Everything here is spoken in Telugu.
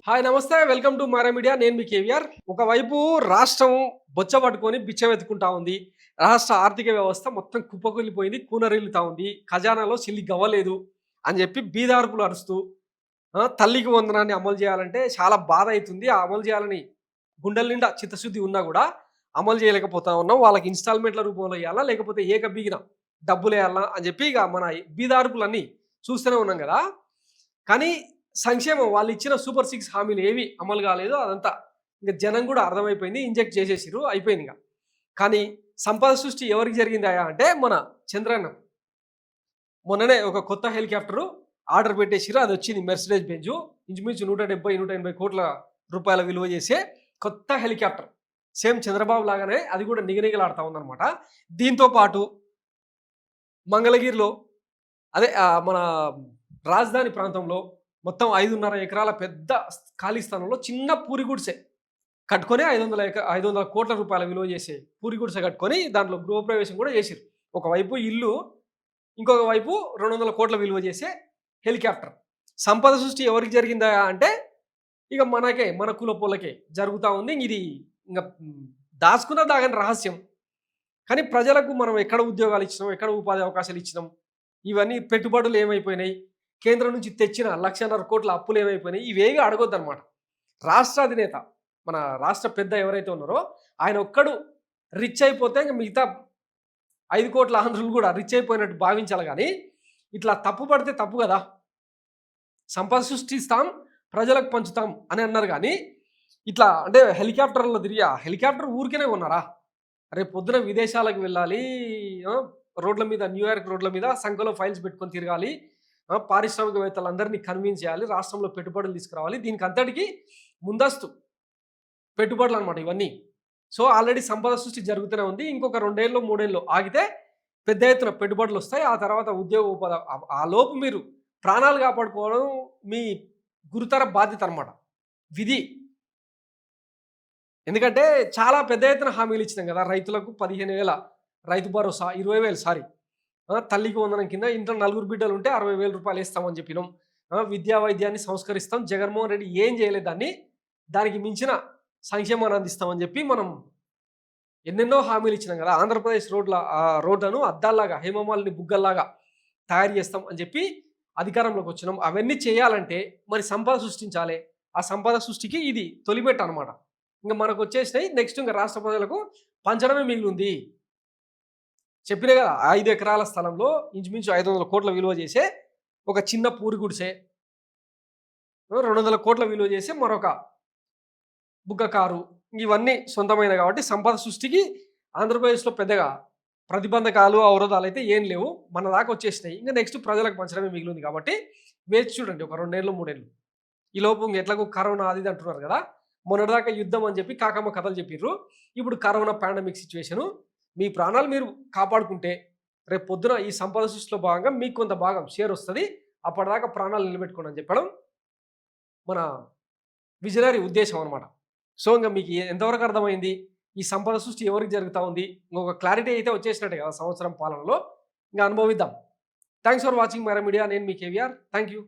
హాయ్ నమస్తే వెల్కమ్ టు మారా మీడియా. నేను మీ కేవీఆర్. ఒకవైపు రాష్ట్రం బొచ్చ పట్టుకొని బిచ్చం ఎత్తుకుంటా ఉంది. రాష్ట్ర ఆర్థిక వ్యవస్థ మొత్తం కుప్పకూలిపోయింది, కూనరిల్లుతా ఉంది. ఖజానాలో చిల్లి గవ్వలేదు అని చెప్పి బీదార్పులు అరుస్తూ తల్లికి వందనాన్ని అమలు చేయాలంటే చాలా బాధ అవుతుంది. ఆ అమలు చేయాలని గుండెల నిండా చిత్తశుద్ధి ఉన్నా కూడా అమలు చేయలేకపోతా ఉన్నాం. వాళ్ళకి ఇన్స్టాల్మెంట్ల రూపంలో ఇవ్వాలా, లేకపోతే ఏకబిగిన డబ్బులు వేయాలా అని చెప్పి ఇక మన బీదార్పులన్నీ చూస్తూనే ఉన్నాం కదా. కానీ సంక్షేమం వాళ్ళు ఇచ్చిన సూపర్ 6 హామీలు ఏవి అమలు కాలేదు. అదంతా ఇంక జనం కూడా అర్థమైపోయింది. ఇంజెక్ట్ చేసేసిర్రు, అయిపోయింది ఇక. కానీ సంపద సృష్టి ఎవరికి జరిగిందాయా అంటే మన చంద్రన్న. మొన్ననే ఒక కొత్త హెలికాప్టరు ఆర్డర్ పెట్టేసిర్రు. అది వచ్చింది మెర్సిడెస్ బెంజు. ఇంచుమించు 170-180 కోట్ల రూపాయల విలువ చేసే కొత్త హెలికాప్టర్. సేమ్ చంద్రబాబు లాగానే అది కూడా నిగనిగలాడుతూ ఉందన్నమాట. దీంతో పాటు మంగళగిరిలో అదే మన రాజధాని ప్రాంతంలో మొత్తం 5.5 ఎకరాల పెద్ద ఖాళీ స్థలంలో చిన్న పూరి గుడిసె కట్టుకొని 500 కోట్ల రూపాయల విలువ చేసే పూరి గుడిసె కట్టుకొని దాంట్లో గృహప్రవేశం కూడా చేసిరు. ఒకవైపు ఇల్లు, ఇంకొక వైపు 200 కోట్ల విలువ చేసే హెలికాప్టర్. సంపద సృష్టి ఎవరికి జరిగిందా అంటే ఇక మన కులపోలకే జరుగుతూ ఉంది. ఇది ఇంకా దాచుకున్న దాగని రహస్యం. కానీ ప్రజలకు మనం ఎక్కడ ఉద్యోగాలు ఇచ్చినాం, ఎక్కడ ఉపాధి అవకాశాలు ఇచ్చినాం, ఇవన్నీ పెట్టుబడులు ఏమైపోయినాయి, కేంద్రం నుంచి తెచ్చిన 1.5 కోట్ల అప్పులు ఏమైపోయినాయి, ఇవేగా అడగొద్దనమాట. రాష్ట్ర అధినేత, మన రాష్ట్ర పెద్ద ఎవరైతే ఉన్నారో ఆయన ఒక్కడు రిచ్ అయిపోతే ఇంక మిగతా 5 కోట్ల ఆంధ్రులు కూడా రిచ్ అయిపోయినట్టు భావించాలి. కానీ ఇట్లా తప్పు పడితే తప్పు కదా. సంపద సృష్టిస్తాం, ప్రజలకు పంచుతాం అని అన్నారు. కానీ ఇట్లా అంటే హెలికాప్టర్లో తిరిగి హెలికాప్టర్ ఊరికేనే ఉన్నారా? రేపు పొద్దున విదేశాలకు వెళ్ళాలి, రోడ్ల మీద, న్యూయార్క్ రోడ్ల మీద సంఖ్యలో ఫైల్స్ పెట్టుకొని తిరగాలి, పారిశ్రామికవేత్తలందరినీ కన్విన్స్ చేయాలి, రాష్ట్రంలో పెట్టుబడులు తీసుకురావాలి. దీనికి అంతటికి ముందస్తు పెట్టుబడులు అనమాట ఇవన్నీ. సో ఆల్రెడీ సంపద సృష్టి జరుగుతూనే ఉంది. ఇంకొక 2 ఏళ్ళు 3 ఏళ్ళు ఆగితే పెద్ద ఎత్తున పెట్టుబడులు వస్తాయి. ఆ తర్వాత ఉద్యోగ ఉపాధి. ఆ లోపు మీరు ప్రాణాలు కాపాడుకోవడం మీ గురుతర బాధ్యత అనమాట, విధి. ఎందుకంటే చాలా పెద్ద ఎత్తున హామీలు ఇచ్చినాం కదా. రైతులకు 15,000 రైతు భరోసా, 20,000 తల్లికి వందనం కింద ఇంట్లో 4 బిడ్డలు ఉంటే 60,000 రూపాయలు ఇస్తామని చెప్పినాం. విద్యా వైద్యాన్ని సంస్కరిస్తాం. జగన్మోహన్ రెడ్డి ఏం చేయలేదు, దానికి మించిన సంక్షేమాన్ని అందిస్తామని చెప్పి మనం ఎన్నెన్నో హామీలు ఇచ్చినాం కదా. ఆంధ్రప్రదేశ్ రోడ్లను అద్దాల్లాగా, హేమమాలిని బుగ్గల్లాగా తయారు చేస్తాం అని చెప్పి అధికారంలోకి వచ్చినాం. అవన్నీ చేయాలంటే మరి సంపద సృష్టించాలి. ఆ సంపద సృష్టికి ఇది తొలిమెట్టు అనమాట. ఇంకా మనకు వచ్చేసినాయి. నెక్స్ట్ ఇంకా రాష్ట్ర ప్రజలకు పంచడమే మిగిలింది. చెప్పినా కదా, 5 ఎకరాల స్థలంలో ఇంచుమించు 500 కోట్ల విలువ చేసే ఒక చిన్న పూరి గుడిసె, 200 కోట్ల విలువ చేసే మరొక బుగ్గ కారు, ఇవన్నీ సొంతమైన కాబట్టి సంపద సృష్టికి ఆంధ్రప్రదేశ్లో పెద్దగా ప్రతిబంధకాలు, అవరోధాలు అయితే ఏం లేవు. మన దాకా వచ్చేసినాయి. ఇంకా నెక్స్ట్ ప్రజలకు పంచడమే మిగిలింది కాబట్టి వేచి చూడండి ఒక 2 ఏళ్ళు 3 ఏళ్ళు. ఈలోపు ఎట్లాగో కరోనా అది అంటున్నారు కదా. మొన్నటిదాకా యుద్ధం అని చెప్పి కాకమ్మ కథలు చెప్పిర్రు. ఇప్పుడు కరోనా పాండమిక్ సిచ్యువేషను. మీ ప్రాణాలు మీరు కాపాడుకుంటే రేపు పొద్దున ఈ సంపద సృష్టిలో భాగంగా మీకు కొంత భాగం షేర్ వస్తుంది. అప్పటిదాకా ప్రాణాలు నిలబెట్టుకోండి అని చెప్పడం మన విజనరీ ఉద్దేశం అనమాట. సో ఇంకా మీకు ఎంతవరకు అర్థమైంది ఈ సంపద సృష్టి ఎవరికి జరుగుతూ ఉంది? ఇంకొక క్లారిటీ అయితే వచ్చేసినట్టే కదా సంవత్సరం పాలనలో. ఇంకా అనుభవిద్దాం. Thanks for watching Mara media. నేను మీ కేవీఆర్. Thank you.